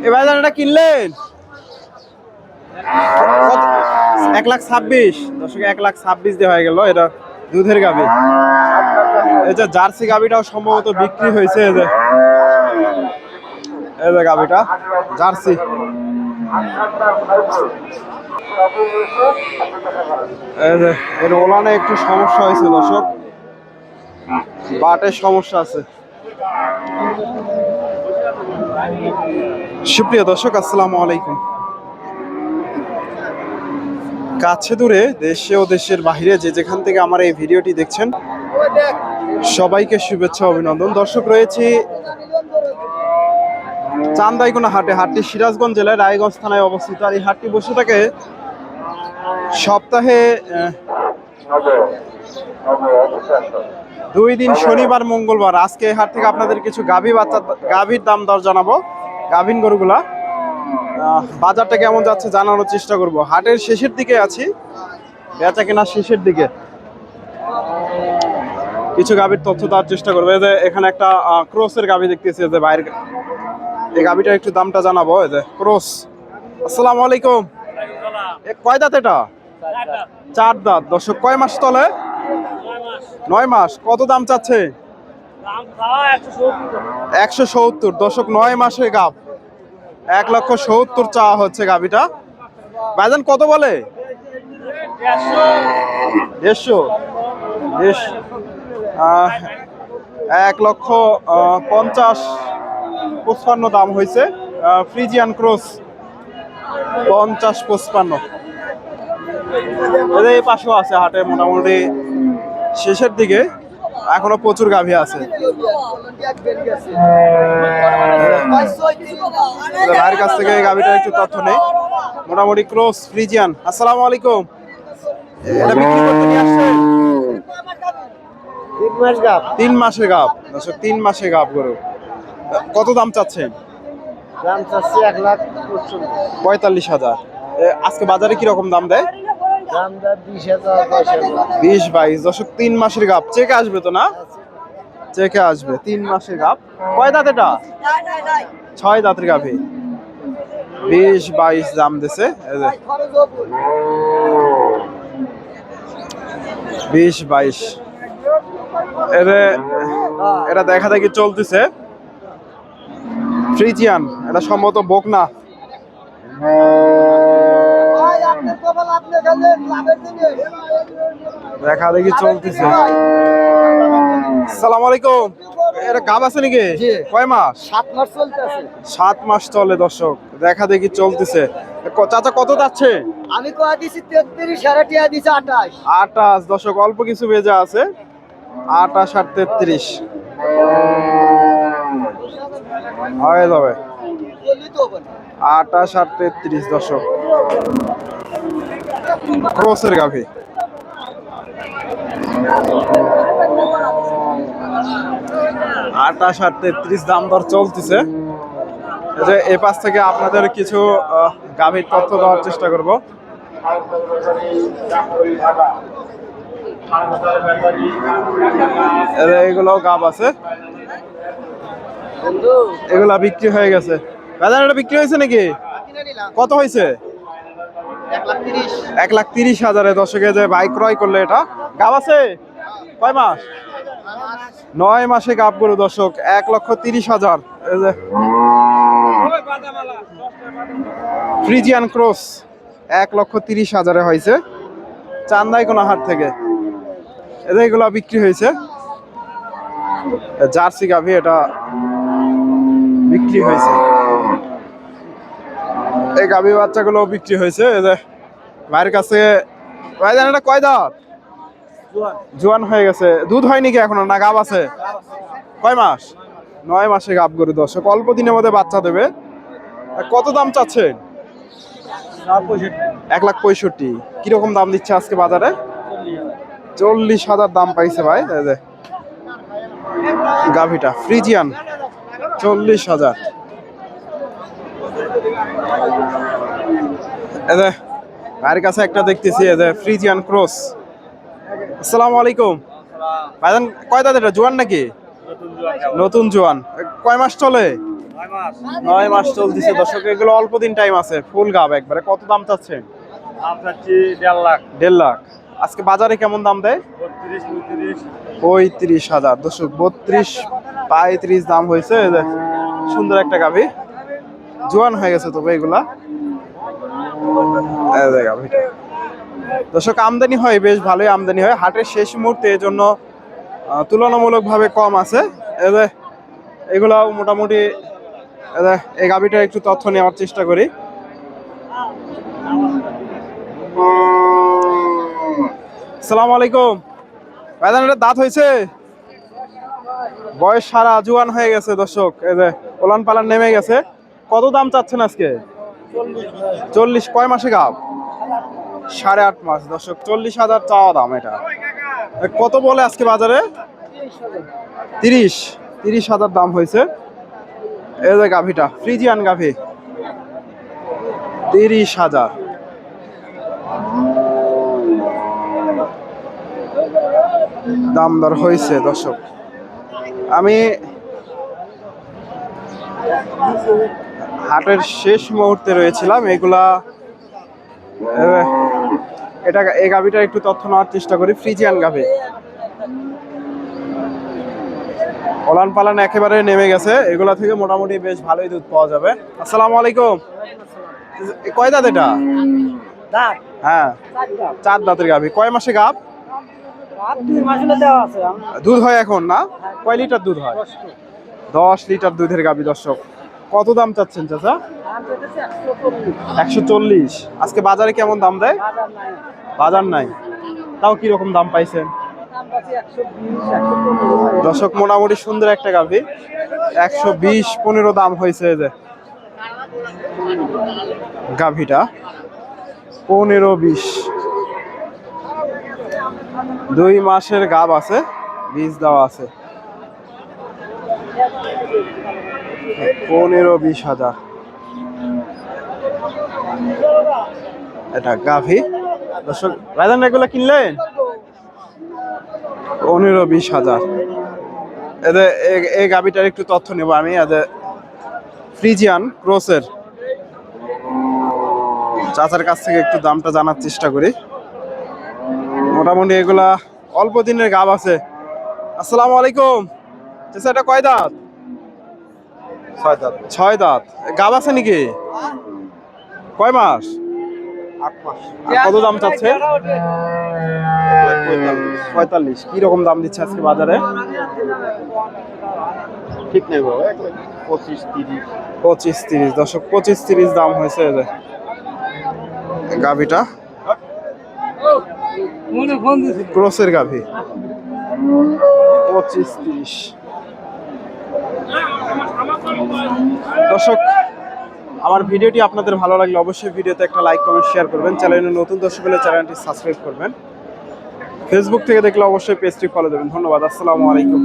এ ভাইজান এটা কিনলেন 1,26,000 দর্শক, 1,26,000 দিয়ে হয়ে গেল। এটা দুধের গাভী। এই যে জার্সি গাভীটাও সম্ভবত বিক্রি হয়েছে। এই যে গাভীটা জার্সি। এই যে এর ওলানে একটু সমস্যা হয়েছে দর্শক, বাটের সমস্যা আছে। সুপ্রিয় দর্শক, আসসালামু আলাইকুম। কাছে দূরে, দেশে ও দেশের বাইরে যে যেখান থেকে আমার এই ভিডিওটি দেখছেন, সবাইকে শুভেচ্ছা অভিনন্দন। দর্শক, রয়েছি চান্দাইকোনা হাটে। হাটটি সিরাজগঞ্জ জেলায় রায়গঞ্জ থানায় অবস্থিত। আর এই হাটটি বসে থাকে সপ্তাহে 2 দিন, শনিবার মঙ্গলবার। আজকে এই হাট থেকে আপনাদের কিছু গাভীর দাম দর জানাবো। গাভীন গরুগুলা বাজারটা কেমন যাচ্ছে জানানোর চেষ্টা করব। হাটের শেষের দিকে আছি, বেচা কেনার শেষের দিকে। কিছু গাভীর তথ্য দেওয়ার চেষ্টা করবো। এই যে এখানে একটা ক্রসের গাভী দেখতেছি, যে বাইরের এই গাভীটার একটু দামটা জানাবো। এই যে ক্রস। আসসালামু আলাইকুম। কয় দাঁত এটা? 4 দাঁত। দর্শক, কয় মাস তলে? 9 মাস। কত দাম চাচ্ছে? 170। দর্শক, 9 মাসের গাভ, 1,70,000 চাওয়া হচ্ছে গাভীটা। ভাইজান কত বলে? 150। 1,50,55 দাম হয়েছে। Friesian cross 50-55। এই পাশেও আছে হাটে, মোটামুটি শেষের দিকে, এখনো প্রচুর গাভী আছে। ভাইয়ের কাছ থেকে এই গাভীটার একটু তথ্য নেই। মোটামুটি ক্রস ফ্রিজিয়ান। আসসালামু আলাইকুম। এটা বিক্রি করতে নিয়ে আসছেন? 3 মাসের গাভ। দর্শক, 3 মাসের গাভ গরু। কত দাম চাচ্ছেন? দাম চাচ্ছি 1,45,000। আজকে বাজারে কি রকম দাম দেয়? দাম দর 20,000 20-22। দর্শক, 3 মাসের গাভ। চেকে আসবে তো না? চেকে আসবে। 3 মাসের গাভ। কয় দাঁত এটা? 6 দাঁতের গাভী। 20-22 দাম দিছে। 20-22। এটা দেখা দেখি চলতেছে। ফ্রিজিয়ান, এটা সম্ভবত বকনা। দেখা দেখি চলতেছে। আসসালামু আলাইকুম। এটা গাব আছে নাকি? কয় মাস? 7 মাস চলতেছে। 7 মাস চলে। দর্শক, দেখা দেখি চলতেছে। চাচা কত যাচ্ছে? আমি কয়া দিছি 33, সাড়ে টিয়া দিছি 28। 28। দর্শক, অল্প কিছু ভেজা আছে। 28 আর 33 হয়ে যাবে। 28 আর 33। দর্শক, ক্রসের গাভী। 28 আর 33 দাম দর চলতেছে। যে এ পাশ থেকে আপনাদের কিছু গাভীর তথ্য দেওয়ার চেষ্টা করব। এগুলো গাভ আছে, এগুলা বিক্রি হয়ে গেছে। বাজারে বিক্রি হয়েছে নাকি? কত হয়েছে? 1,30,000। দর্শকে যে বাইক ক্রয় করলে, এটা গাভ আছে কয় মাস? 9 মাসে গাভ গরু। দর্শক, 1,30,000। এই যে ফ্রিজিয়ান ক্রস 1,30,000 হয়েছে চান্দাইকোনা হাট থেকে। এগুলো বিক্রি হয়েছে। জার্সি গাভী, এটা বিক্রি হয়েছে। এই গাভী বাচ্চাগুলো বিক্রি হয়েছে। এই যে ভাইয়ের কাছে। ভাইজান, এটা কয় দাঁত? জোয়ান হয়ে গেছে। দুধ হয়নি কি এখনো, না গাভ আছে? কয় মাস? 9 মাসে গাভ গরু। দর্শক, অল্প দিনের মধ্যে বাচ্চা দেবে। কত দাম চাচ্ছেন? 1,65,000। কিরকম দাম দিচ্ছে আজকে বাজারে? 40,000 দাম পাইছে ভাই। গাভীটা ফ্রিজিয়ান 40,000। ভাইয়ের কাছে একটা দেখতেছি, ফ্রিজিয়ান ক্রস। আসসালামু আলাইকুম। ভাইজান, কয় দাঁত এটা? জোয়ান নাকি? নতুন জোয়ান। কয় মাস চলে? 9 মাস চলতেছে দর্শক, এগুলো অল্প দিন টাইম আছে, ফুল গাব একবারে। কত দাম চাচ্ছেন? 1.5 লাখ। আজকে বাজারে কেমন দাম দেয়? 35,000 দর্শক, 32-35 দাম হয়েছে। এই যে সুন্দর একটা গাভী, জোয়ান হয়ে গেছে তবে এগুলা। এই যে গাভীটা দর্শক, আমদানি হয় বেশ ভালোই আমদানি হয় হাটের শেষ মুহূর্তে, এই জন্য তুলনামূলকভাবে কম আছে। এই যে এগুলাও মোটামুটি। এই গাভীটার একটু তথ্য নেওয়ার চেষ্টা করি। আসসালামু আলাইকুম ভাইজান, এটা দাঁত হয়েছে? বয়স সারা, জোয়ান হয়ে গেছে দর্শক। এই যে ওলান পালান নেমে গেছে। কত দাম চাচ্ছেন আজকে? 40। কয় মাসে গাব? 8.5 মাস দর্শক, 40,000 চাওয়া দাম। এটা কত বলে আজকে বাজারে? 30,000 দাম হয়েছে। এই যে গাভীটা, ফ্রিজিয়ান গাভী, 30,000। দাম দর হয়েছে দর্শক। আমি হাটের শেষ মুহূর্তে রয়েছিলাম। এগুলা এটা, এই গাভীটার একটু তথ্য নেওয়ার চেষ্টা করি। ফ্রিজিয়ান গাভী, ওলান পালান একেবারে নেমে গেছে। এগুলা থেকে মোটামুটি বেশ ভালোই দুধ পাওয়া যাবে। আসসালামু আলাইকুম। কয় দাঁত এটা? হ্যাঁ, 4 দাঁতের গাভী। কয় মাসে গাব? দুধ হয় এখন না? কয় লিটার দুধ হয়? 10 লিটার দুধের গাভী দর্শক। কত দাম চাচ্ছেন চাচা? 140। আজকে বাজারে কেমন দাম দেয়? বাজার নাই, তাও কিরকম দাম পাইছেন? দর্শক, মোটামুটি সুন্দর একটা গাভী, 120-15 দাম হয়েছে। যে গাভীটা 15-20, 2 মাসের গাব আছে, বীজ দেওয়া আছে। 15-20 হাজার এটা গাভী দর্শক। ভাইজান এগুলো কিনলেন? 15-20 হাজার। এদের এই গাভীটার একটু তথ্য নেব আমি। এদের ফ্রিজিয়ান ক্রসের, চাচার কাছ থেকে একটু দামটা জানার চেষ্টা করি। মোটামুটি এগুলা অল্প দিনের গাব আছে। আসসালামু আলাইকুম চাচা, এটা কয় দাঁত? 6 দাঁত। গাব আছে নাকি? কয় মাস? 8 মাস। কত দাম চাচ্ছে? 45। কি রকম দাম দিচ্ছে আজকে বাজারে? ঠিক নেই বাবা, 25-30 দর্শক, 25-30 দাম হয়েছে। গাভীটা ক্রসের গাভী, 25-30 দর্শক। আমার ভিডিওটি আপনাদের ভালো লাগলে অবশ্যই ভিডিওতে একটা লাইক, কমেন্ট, শেয়ার করবেন। চ্যানেলে নতুন দর্শক হলে চ্যানেলটি সাবস্ক্রাইব করবেন। ফেসবুক থেকে দেখলে অবশ্যই পেজটি ফলো দেবেন। ধন্যবাদ। আসসালামু আলাইকুম।